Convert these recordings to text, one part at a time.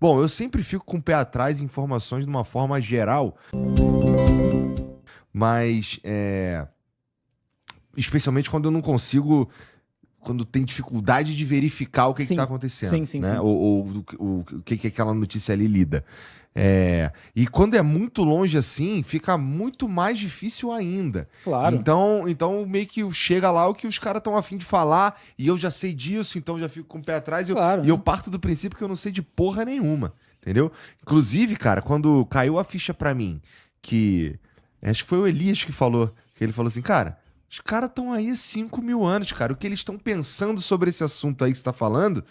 Bom, eu sempre fico com o pé atrás em informações de uma forma geral, mas especialmente quando eu não consigo, quando tem dificuldade de verificar o que está Sim, acontecendo, sim, sim, né? sim. Ou o que aquela notícia ali lida. E quando é muito longe assim, fica muito mais difícil ainda. Claro, Então meio que chega lá o que os caras estão a fim de falar, e eu já sei disso, então eu já fico com o pé atrás, claro, e eu né? parto do princípio que eu não sei de porra nenhuma, entendeu? Inclusive, cara, quando caiu a ficha pra mim, que acho que foi o Elias que falou, que ele falou assim, cara, os caras estão aí há 5 mil anos, cara, o que eles estão pensando sobre esse assunto aí que você tá falando,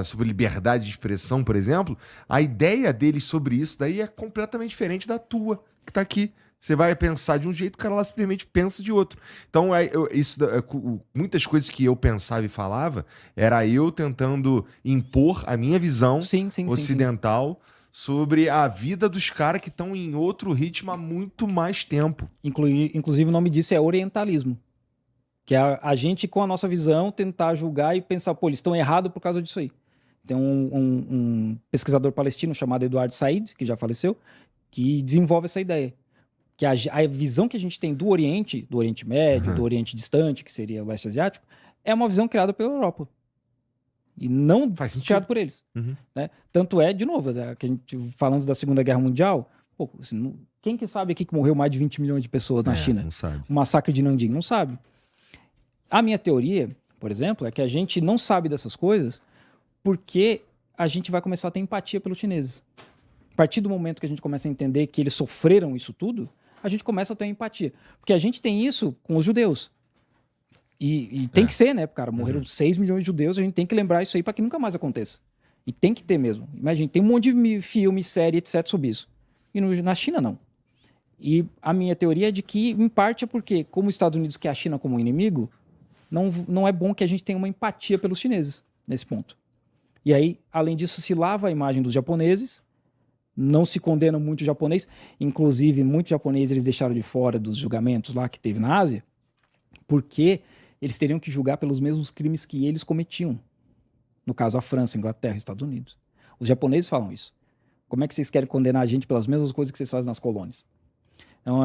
sobre liberdade de expressão, por exemplo, a ideia deles sobre isso daí é completamente diferente da tua, que tá aqui. Você vai pensar de um jeito, o cara lá simplesmente pensa de outro. Então, muitas coisas que eu pensava e falava, era eu tentando impor a minha visão Sim, sim, sim, sim. ocidental sobre a vida dos caras que estão em outro ritmo há muito mais tempo. Inclusive o nome disso é orientalismo. Que é a gente, com a nossa visão, tentar julgar e pensar, pô, eles estão errados por causa disso aí. Tem um pesquisador palestino chamado Eduardo Said, que já faleceu, que desenvolve essa ideia. Que a visão que a gente tem do Oriente Médio, do Oriente Distante, que seria o leste asiático, é uma visão criada pela Europa. E não Faz criada sentido. por eles. Uhum. Né? Tanto é, de novo, que a gente, falando da Segunda Guerra Mundial, pô, assim, quem que sabe aqui que morreu mais de 20 milhões de pessoas na China? Não sabe. O massacre de Nanjing, não sabe. A minha teoria, por exemplo, é que a gente não sabe dessas coisas porque a gente vai começar a ter empatia pelos chineses. A partir do momento que a gente começa a entender que eles sofreram isso tudo, a gente começa a ter empatia. Porque a gente tem isso com os judeus. E tem que ser, né, cara? Morreram 6 milhões de judeus, a gente tem que lembrar isso aí para que nunca mais aconteça. E tem que ter mesmo. Imagina, tem um monte de filme, série, etc. sobre isso. E na China, não. E a minha teoria é de que, em parte, é porque, como os Estados Unidos quer a China como um inimigo, não é bom que a gente tenha uma empatia pelos chineses nesse ponto. E aí, além disso, se lava a imagem dos japoneses, não se condena muito o japonês, inclusive muitos japoneses eles deixaram de fora dos julgamentos lá que teve na Ásia, porque eles teriam que julgar pelos mesmos crimes que eles cometiam. No caso, a França, a Inglaterra, Estados Unidos. Os japoneses falam isso. Como é que vocês querem condenar a gente pelas mesmas coisas que vocês fazem nas colônias? Então,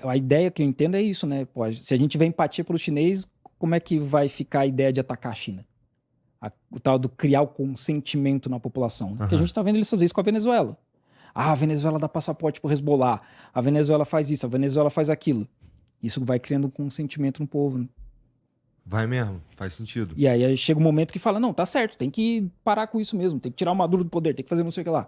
a ideia que eu entendo é isso, né? Pô, se a gente tiver empatia pelo chinês, como é que vai ficar a ideia de atacar a China? O tal do criar o consentimento na população. Né? Porque a gente está vendo eles fazer isso com a Venezuela. Ah, a Venezuela dá passaporte para o Hezbollah. A Venezuela faz isso, a Venezuela faz aquilo. Isso vai criando um consentimento no povo. Né? Vai mesmo, faz sentido. E aí chega um momento que fala, não, tá certo, tem que parar com isso mesmo, tem que tirar o Maduro do poder, tem que fazer não sei o que lá.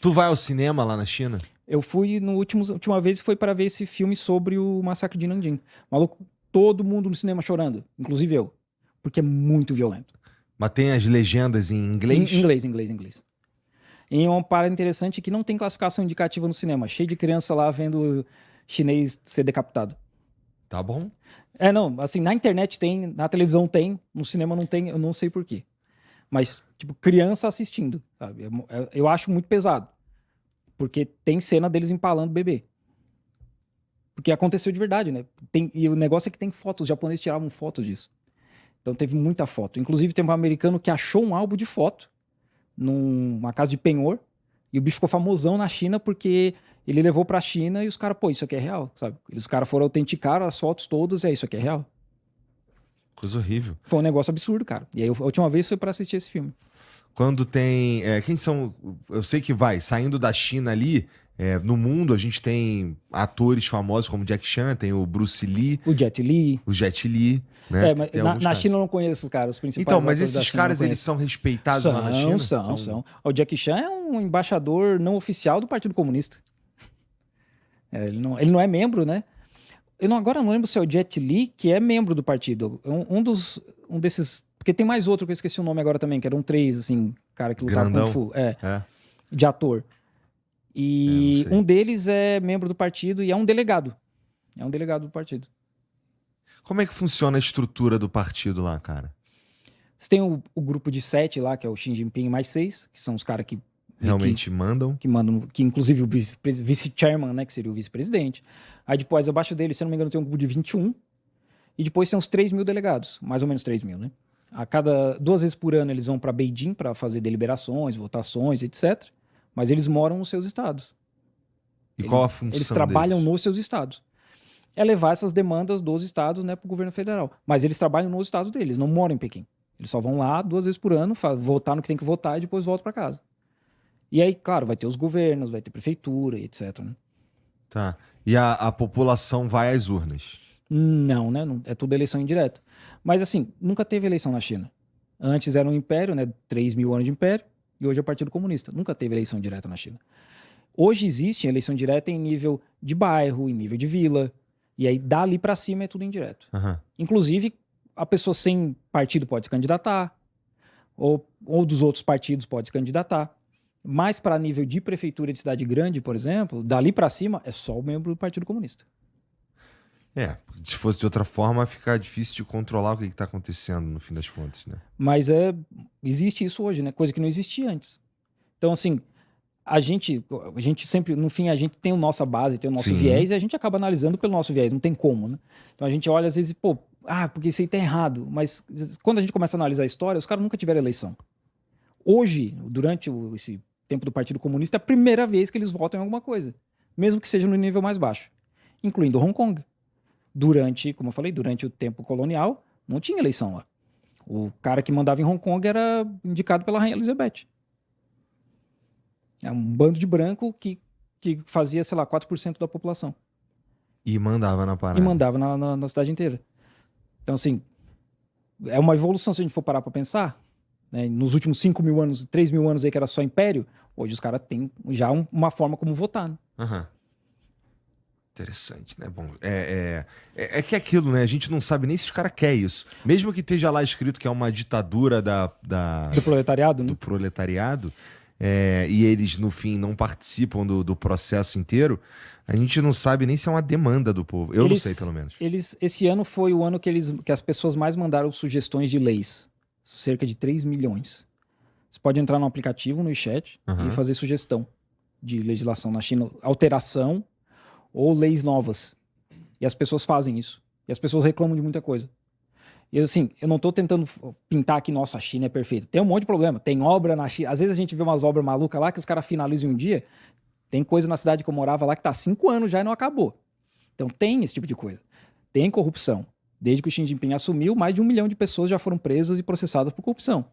Tu vai ao cinema lá na China? Eu fui, última vez, foi para ver esse filme sobre o massacre de Nanjing. Maluco, todo mundo no cinema chorando, inclusive eu, porque é muito violento. Mas tem as legendas em inglês? Inglês. E uma parada interessante é que não tem classificação indicativa no cinema, cheio de criança lá vendo chinês ser decapitado. Tá bom. Não, assim, na internet tem, na televisão tem, no cinema não tem, eu não sei porquê. Mas, tipo, criança assistindo, sabe? Eu acho muito pesado. Porque tem cena deles empalando o bebê. Porque aconteceu de verdade, né? E o negócio é que tem fotos, os japoneses tiravam fotos disso. Então teve muita foto. Inclusive tem um americano que achou um álbum de foto numa casa de penhor e o bicho ficou famosão na China porque ele levou pra China e os caras, pô, isso aqui é real, sabe? Os caras foram autenticar as fotos todas e isso aqui é real. Coisa horrível. Foi um negócio absurdo, cara. E aí a última vez foi pra assistir esse filme. Quando tem... quem são... Eu sei que saindo da China ali, no mundo a gente tem atores famosos como Jack Chan, tem o Bruce Lee. O Jet Li. O Jet Li, né? Mas na China eu não conheço os caras, os principais. Então, mas atores esses caras, eles são respeitados lá na China? São. O Jack Chan é um embaixador não oficial do Partido Comunista. Ele não é membro, né? Agora não lembro se é o Jet Li, que é membro do partido. Um desses... Porque tem mais outro que eu esqueci o nome agora também, que eram 3, assim, cara que lutava Grandão. Kung Fu. De ator. E um deles é membro do partido e é um delegado. É um delegado do partido. Como é que funciona a estrutura do partido lá, cara? Você tem o grupo de 7 lá, que é o Xi Jinping mais 6, que são os caras que realmente mandam. Que inclusive o vice-chairman, né, que seria o vice-presidente. Aí depois, abaixo dele, se eu não me engano, tem um grupo de 21. E depois tem uns 3 mil delegados. Mais ou menos 3 mil, né? A cada 2 vezes por ano eles vão para Beijing para fazer deliberações, votações, etc. Mas eles moram nos seus estados. E qual a função Eles trabalham deles? nos seus estados. É levar essas demandas dos estados, né, para o governo federal. Mas eles trabalham nos estados deles, não moram em Pequim. Eles só vão lá 2 vezes por ano, votar no que tem que votar e depois voltam para casa. E aí, claro, vai ter os governos, vai ter prefeitura e etc. Né? Tá. E a população vai às urnas? Não, né? É tudo eleição indireta. Mas assim, nunca teve eleição na China. Antes era um império, né? 3.000 anos de império, e hoje é o Partido Comunista. Nunca teve eleição direta na China. Hoje existe eleição direta em nível de bairro, em nível de vila, e aí dali para cima é tudo indireto. Aham. Inclusive, a pessoa sem partido pode se candidatar, ou dos outros partidos pode se candidatar. Mas para nível de prefeitura de cidade grande, por exemplo, dali para cima é só o membro do Partido Comunista. Se fosse de outra forma, fica difícil de controlar o que está acontecendo no fim das contas, né? Mas existe isso hoje, né? Coisa que não existia antes. Então, assim, a gente sempre, no fim, a gente tem a nossa base, tem o nosso Sim. viés, e a gente acaba analisando pelo nosso viés, não tem como, né? Então a gente olha, às vezes, pô, porque isso aí tá errado. Mas quando a gente começa a analisar a história, os caras nunca tiveram eleição. Hoje, durante esse tempo do Partido Comunista, é a primeira vez que eles votam em alguma coisa. Mesmo que seja no nível mais baixo. Incluindo Hong Kong. Como eu falei, durante o tempo colonial, não tinha eleição lá. O cara que mandava em Hong Kong era indicado pela Rainha Elizabeth. É um bando de branco que fazia, sei lá, 4% da população. E mandava na parada. E mandava na cidade inteira. Então, assim, é uma evolução se a gente for parar pra pensar. Né? Nos últimos 5.000 anos, 3.000 anos aí que era só império, hoje os caras têm já uma forma como votar. Né? Aham. Interessante, né? Bom, é que é aquilo, né? A gente não sabe nem se os caras querem isso. Mesmo que esteja lá escrito que é uma ditadura Do proletariado, né? do proletariado, e eles, no fim, não participam do processo inteiro, a gente não sabe nem se é uma demanda do povo. Eu não sei, pelo menos. Esse ano foi o ano que as pessoas mais mandaram sugestões de leis. Cerca de 3 milhões. Você pode entrar no aplicativo, no chat, e fazer sugestão de legislação na China, alteração ou leis novas. E as pessoas fazem isso. E as pessoas reclamam de muita coisa. E assim, eu não tô tentando pintar que, nossa, a China é perfeita. Tem um monte de problema. Tem obra na China. Às vezes a gente vê umas obras malucas lá que os caras finalizam em um dia. Tem coisa na cidade que eu morava lá que tá há 5 anos já e não acabou. Então tem esse tipo de coisa. Tem corrupção. Desde que o Xi Jinping assumiu, mais de 1 milhão de pessoas já foram presas e processadas por corrupção.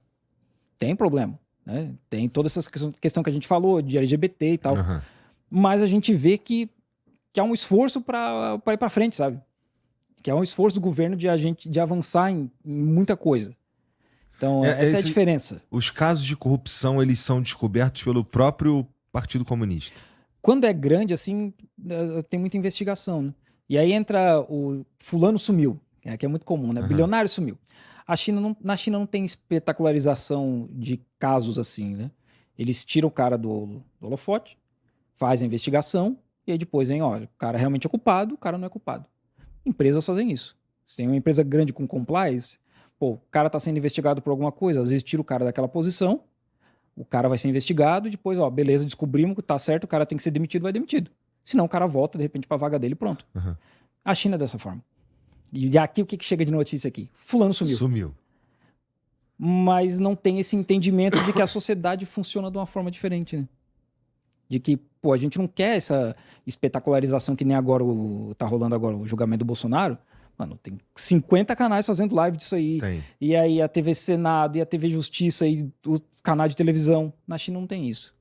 Tem problema. Né? Tem toda essa questão que a gente falou, de LGBT e tal. Mas a gente vê que há um esforço para ir para frente, sabe? Que é um esforço do governo de avançar em muita coisa. Então, essa é a diferença. Os casos de corrupção, eles são descobertos pelo próprio Partido Comunista. Quando é grande, assim, tem muita investigação, né? E aí entra o fulano sumiu, que é muito comum, né? Bilionário sumiu. Na China não tem espetacularização de casos assim, né? Eles tiram o cara do holofote, fazem a investigação, e aí depois vem, olha, o cara realmente é culpado, o cara não é culpado. Empresas fazem isso. Se tem uma empresa grande com compliance, o cara tá sendo investigado por alguma coisa, às vezes tira o cara daquela posição, o cara vai ser investigado, e depois, beleza, descobrimos que tá certo, o cara tem que ser demitido, vai demitido. Senão o cara volta, de repente, pra vaga dele e pronto. A China é dessa forma. E aqui, o que chega de notícia aqui? Fulano sumiu. Sumiu. Mas não tem esse entendimento de que a sociedade funciona de uma forma diferente, né? De que, a gente não quer essa espetacularização que nem agora tá rolando agora o julgamento do Bolsonaro. Mano, tem 50 canais fazendo live disso aí. Tem. E aí a TV Senado, e a TV Justiça, e os canais de televisão. Na China não tem isso.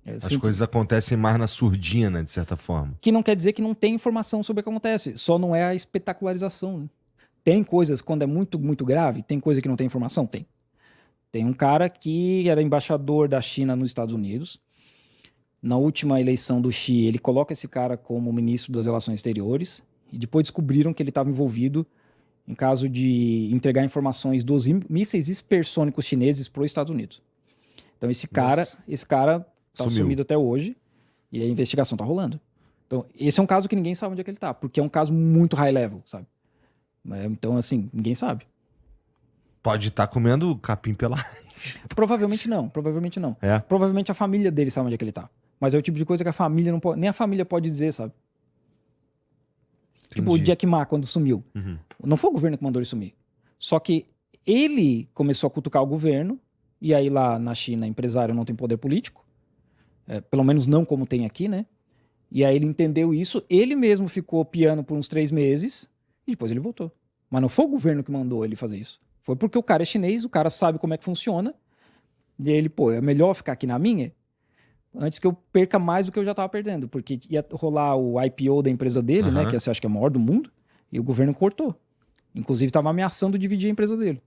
As coisas acontecem mais na surdina, de certa forma. Que não quer dizer que não tem informação sobre o que acontece. Só não é a espetacularização. Né? Tem coisas, quando é muito, muito grave, tem coisa que não tem informação? Tem. Tem um cara que era embaixador da China nos Estados Unidos. Na última eleição do Xi, ele coloca esse cara como ministro das Relações Exteriores. E depois descobriram que ele estava envolvido em caso de entregar informações dos mísseis hipersônicos chineses para os Estados Unidos. Então esse cara tá sumido até hoje e a investigação tá rolando. Então esse é um caso que ninguém sabe onde é que ele tá, porque é um caso muito high level, sabe? Então assim, ninguém sabe. Pode estar comendo capim pela... Provavelmente não. Provavelmente a família dele sabe onde é que ele tá. Mas é o tipo de coisa que a família não pode, nem a família pode dizer, sabe? Entendi. Tipo o Jack Ma quando sumiu. Não foi o governo que mandou ele sumir. Só que ele começou a cutucar o governo, e aí lá na China, empresário não tem poder político, pelo menos não como tem aqui, né? E aí ele entendeu isso, ele mesmo ficou piando por uns 3 meses, e depois ele voltou. Mas não foi o governo que mandou ele fazer isso. Foi porque o cara é chinês, o cara sabe como é que funciona, e ele, pô, é melhor ficar aqui na minha, antes que eu perca mais do que eu já tava perdendo, porque ia rolar o IPO da empresa dele, né, que essa, acho que é a maior do mundo, e o governo cortou. Inclusive tava ameaçando dividir a empresa dele.